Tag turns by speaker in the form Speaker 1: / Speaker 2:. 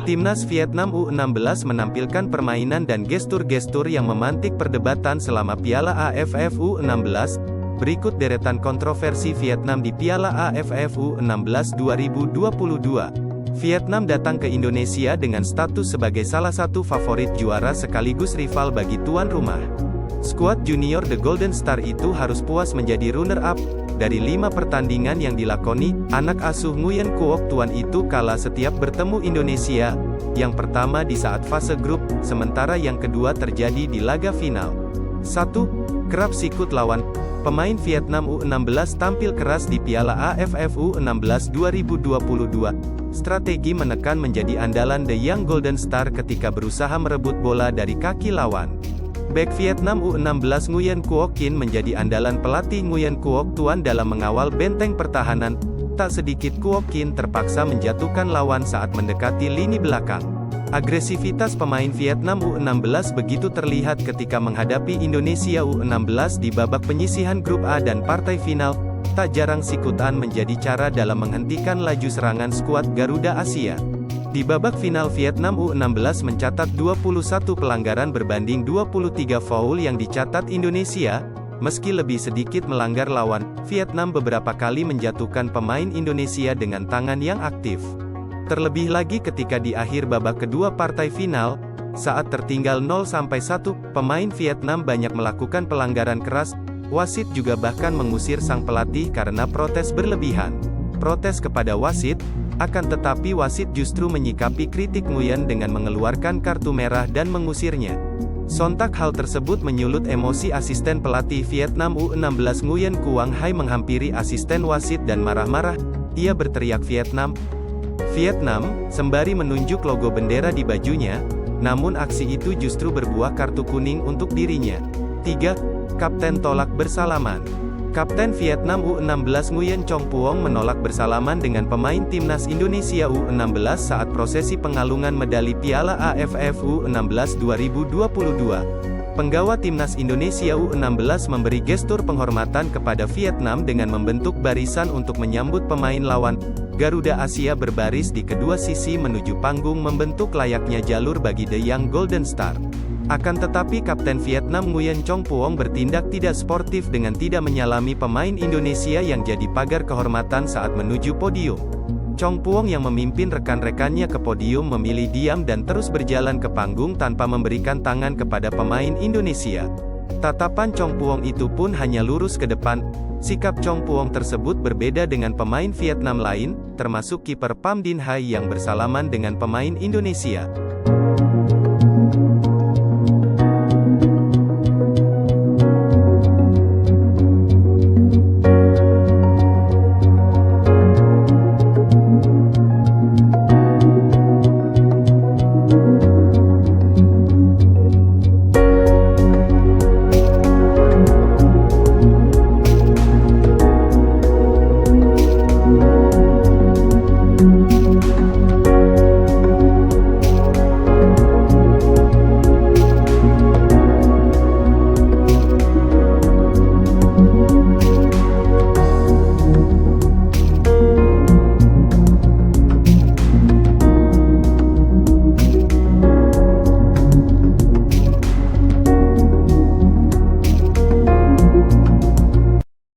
Speaker 1: Timnas Vietnam U16 menampilkan permainan dan gestur-gestur yang memantik perdebatan selama Piala AFF U16. Berikut deretan kontroversi Vietnam di Piala AFF U16 2022. Vietnam datang ke Indonesia dengan status sebagai salah satu favorit juara sekaligus rival bagi tuan rumah. Skuad junior The Golden Star itu harus puas menjadi runner-up. Dari 5 pertandingan yang dilakoni, anak asuh Nguyen Quoc Tuan itu kalah setiap bertemu Indonesia. Yang pertama di saat fase grup, sementara yang kedua terjadi di laga final. 1. Kerap sikut lawan. Pemain Vietnam U16 tampil keras di Piala AFF U16 2022. Strategi menekan menjadi andalan The Young Golden Star ketika berusaha merebut bola dari kaki lawan. Bek Vietnam U16 Nguyen Quoc Kin menjadi andalan pelatih Nguyen Quoc Tuan dalam mengawal benteng pertahanan. Tak sedikit Quoc Kin terpaksa menjatuhkan lawan saat mendekati lini belakang. Agresivitas pemain Vietnam U16 begitu terlihat ketika menghadapi Indonesia U16 di babak penyisihan grup A dan partai final. Tak jarang sikutan menjadi cara dalam menghentikan laju serangan skuad Garuda Asia. Di babak final Vietnam U16 mencatat 21 pelanggaran berbanding 23 foul yang dicatat Indonesia. Meski lebih sedikit melanggar lawan, Vietnam beberapa kali menjatuhkan pemain Indonesia dengan tangan yang aktif. Terlebih lagi ketika di akhir babak kedua partai final, saat tertinggal 0-1, pemain Vietnam banyak melakukan pelanggaran keras. Wasit juga bahkan mengusir sang pelatih karena protes berlebihan. Protes kepada wasit, akan tetapi wasit justru menyikapi kritik Nguyen dengan mengeluarkan kartu merah dan mengusirnya. Sontak hal tersebut menyulut emosi asisten pelatih Vietnam U16 Nguyen Quang Hai menghampiri asisten wasit dan marah-marah. Ia berteriak Vietnam, Vietnam, sembari menunjuk logo bendera di bajunya. Namun aksi itu justru berbuah kartu kuning untuk dirinya. 3. Kapten tolak bersalaman. Kapten Vietnam U16 Nguyen Chong Puong menolak bersalaman dengan pemain Timnas Indonesia U16 saat prosesi pengalungan medali Piala AFF U16 2022. Penggawa Timnas Indonesia U16 memberi gestur penghormatan kepada Vietnam dengan membentuk barisan untuk menyambut pemain lawan. Garuda Asia berbaris di kedua sisi menuju panggung membentuk layaknya jalur bagi The Young Golden Star. Akan tetapi Kapten Vietnam Nguyen Chong Puong bertindak tidak sportif dengan tidak menyalami pemain Indonesia yang jadi pagar kehormatan saat menuju podium. Chong Puong yang memimpin rekan-rekannya ke podium memilih diam dan terus berjalan ke panggung tanpa memberikan tangan kepada pemain Indonesia. Tatapan Chong Puong itu pun hanya lurus ke depan. Sikap Chong Puong tersebut berbeda dengan pemain Vietnam lain, termasuk kiper Pham Dinh Hai yang bersalaman dengan pemain Indonesia.